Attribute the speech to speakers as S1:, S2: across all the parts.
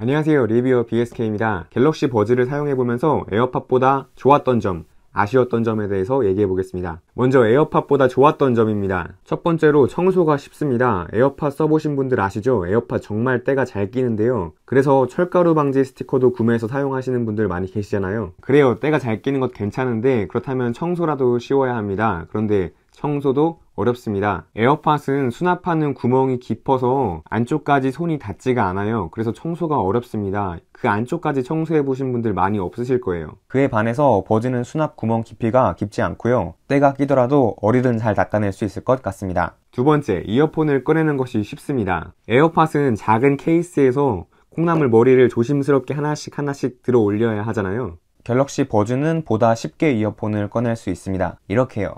S1: 안녕하세요, 리뷰어 BSK입니다. 갤럭시 버즈를 사용해보면서 에어팟보다 좋았던 점, 아쉬웠던 점에 대해서 얘기해보겠습니다. 먼저 에어팟보다 좋았던 점입니다. 첫 번째로 청소가 쉽습니다. 에어팟 써보신 분들 아시죠? 에어팟 정말 때가 잘 끼는데요. 그래서 철가루 방지 스티커도 구매해서 사용하시는 분들 많이 계시잖아요. 그래요, 때가 잘 끼는 것 괜찮은데 그렇다면 청소라도 쉬워야 합니다. 그런데 청소도 어렵습니다. 에어팟은 수납하는 구멍이 깊어서 안쪽까지 손이 닿지가 않아요. 그래서 청소가 어렵습니다. 그 안쪽까지 청소해 보신 분들 많이 없으실 거예요. 그에 반해서 버즈는 수납 구멍 깊이가 깊지 않고요. 때가 끼더라도 어디든 잘 닦아낼 수 있을 것 같습니다. 두 번째, 이어폰을 꺼내는 것이 쉽습니다. 에어팟은 작은 케이스에서 콩나물 머리를 조심스럽게 하나씩 들어 올려야 하잖아요. 갤럭시 버즈는 보다 쉽게 이어폰을 꺼낼 수 있습니다. 이렇게요.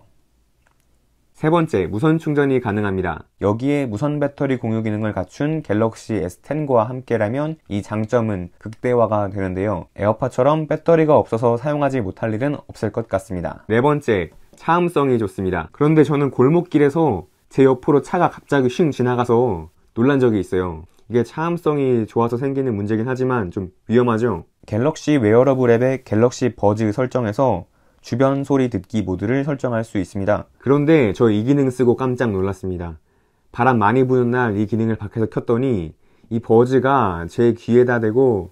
S1: 세 번째, 무선 충전이 가능합니다. 여기에 무선 배터리 공유 기능을 갖춘 갤럭시 S10과 함께라면 이 장점은 극대화가 되는데요. 에어팟처럼 배터리가 없어서 사용하지 못할 일은 없을 것 같습니다. 네 번째, 차음성이 좋습니다. 그런데 저는 골목길에서 제 옆으로 차가 갑자기 슝 지나가서 놀란 적이 있어요. 이게 차음성이 좋아서 생기는 문제긴 하지만 좀 위험하죠? 갤럭시 웨어러블 앱의 갤럭시 버즈 설정에서 주변 소리 듣기 모드를 설정할 수 있습니다. 그런데 저 이 기능 쓰고 깜짝 놀랐습니다. 바람 많이 부는 날 이 기능을 밖에서 켰더니 이 버즈가 제 귀에다 대고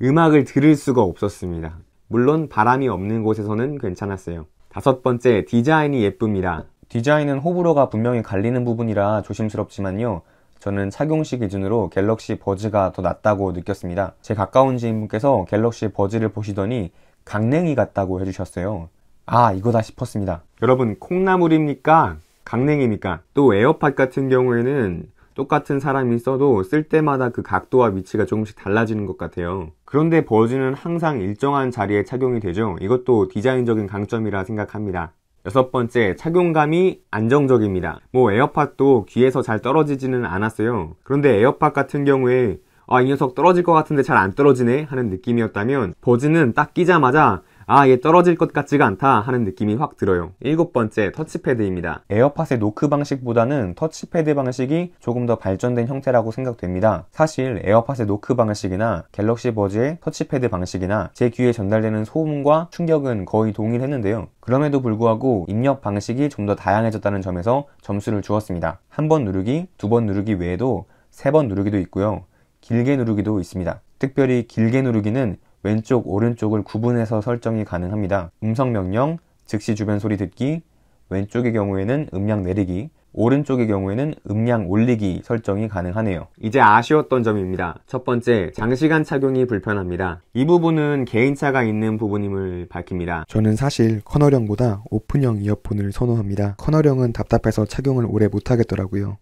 S1: 음악을 들을 수가 없었습니다. 물론 바람이 없는 곳에서는 괜찮았어요. 다섯 번째, 디자인이 예쁩니다. 디자인은 호불호가 분명히 갈리는 부분이라 조심스럽지만요. 저는 착용 시 기준으로 갤럭시 버즈가 더 낫다고 느꼈습니다. 제 가까운 지인분께서 갤럭시 버즈를 보시더니 강냉이 같다고 해주셨어요. 아, 이거다 싶었습니다. 여러분, 콩나물입니까? 강냉입니까? 또 에어팟 같은 경우에는 똑같은 사람이 써도 쓸 때마다 그 각도와 위치가 조금씩 달라지는 것 같아요. 그런데 버즈는 항상 일정한 자리에 착용이 되죠. 이것도 디자인적인 강점이라 생각합니다. 여섯 번째, 착용감이 안정적입니다. 에어팟도 귀에서 잘 떨어지지는 않았어요. 그런데 에어팟 같은 경우에 이 녀석 떨어질 것 같은데 잘 안 떨어지네 하는 느낌이었다면 버즈는 딱 끼자마자 얘 떨어질 것 같지가 않다 하는 느낌이 확 들어요. 일곱 번째, 터치패드입니다. 에어팟의 노크 방식보다는 터치패드 방식이 조금 더 발전된 형태라고 생각됩니다. 사실 에어팟의 노크 방식이나 갤럭시 버즈의 터치패드 방식이나 제 귀에 전달되는 소음과 충격은 거의 동일했는데요. 그럼에도 불구하고 입력 방식이 좀 더 다양해졌다는 점에서 점수를 주었습니다. 한 번 누르기, 두 번 누르기 외에도 세 번 누르기도 있고요. 길게 누르기도 있습니다. 특별히 길게 누르기는 왼쪽, 오른쪽을 구분해서 설정이 가능합니다. 음성 명령, 즉시 주변 소리 듣기, 왼쪽의 경우에는 음량 내리기, 오른쪽의 경우에는 음량 올리기 설정이 가능하네요. 이제 아쉬웠던 점입니다. 첫 번째, 장시간 착용이 불편합니다. 이 부분은 개인차가 있는 부분임을 밝힙니다.
S2: 저는 사실 커널형보다 오픈형 이어폰을 선호합니다. 커널형은 답답해서 착용을 오래 못하겠더라고요.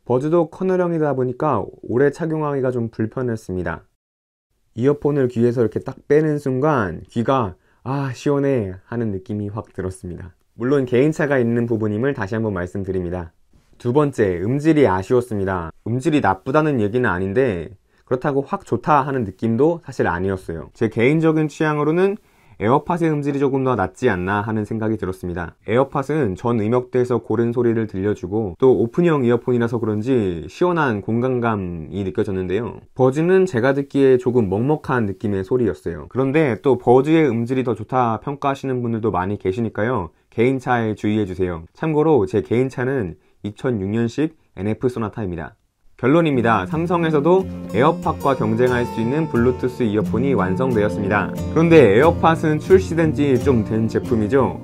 S1: 버즈도 커널형이다 보니까 오래 착용하기가 좀 불편했습니다. 이어폰을 귀에서 이렇게 딱 빼는 순간 귀가 시원해 하는 느낌이 확 들었습니다. 물론 개인차가 있는 부분임을 다시 한번 말씀드립니다. 두 번째, 음질이 아쉬웠습니다. 음질이 나쁘다는 얘기는 아닌데 그렇다고 확 좋다 하는 느낌도 사실 아니었어요. 제 개인적인 취향으로는 에어팟의 음질이 조금 더 낫지 않나 하는 생각이 들었습니다. 에어팟은 전 음역대에서 고른 소리를 들려주고 또 오픈형 이어폰이라서 그런지 시원한 공간감이 느껴졌는데요. 버즈는 제가 듣기에 조금 먹먹한 느낌의 소리였어요. 그런데 또 버즈의 음질이 더 좋다 평가하시는 분들도 많이 계시니까요. 개인차에 주의해주세요. 참고로 제 개인차는 2006년식 NF 소나타입니다. 결론입니다. 삼성에서도 에어팟과 경쟁할 수 있는 블루투스 이어폰이 완성되었습니다. 그런데 에어팟은 출시된 지 좀 된 제품이죠.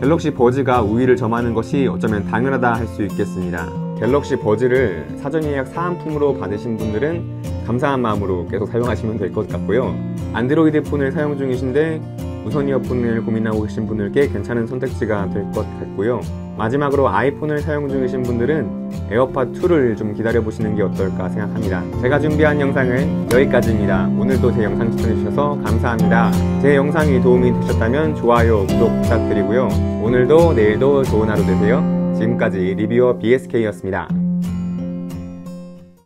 S1: 갤럭시 버즈가 우위를 점하는 것이 어쩌면 당연하다 할 수 있겠습니다. 갤럭시 버즈를 사전 예약 사은품으로 받으신 분들은 감사한 마음으로 계속 사용하시면 될 것 같고요. 안드로이드 폰을 사용 중이신데 무선 이어폰을 고민하고 계신 분들께 괜찮은 선택지가 될 것 같고요. 마지막으로 아이폰을 사용 중이신 분들은 에어팟2를 좀 기다려보시는 게 어떨까 생각합니다. 제가 준비한 영상은 여기까지입니다. 오늘도 제 영상 시청해주셔서 감사합니다. 제 영상이 도움이 되셨다면 좋아요, 구독 부탁드리고요. 오늘도 내일도 좋은 하루 되세요. 지금까지 리뷰어 BSK였습니다.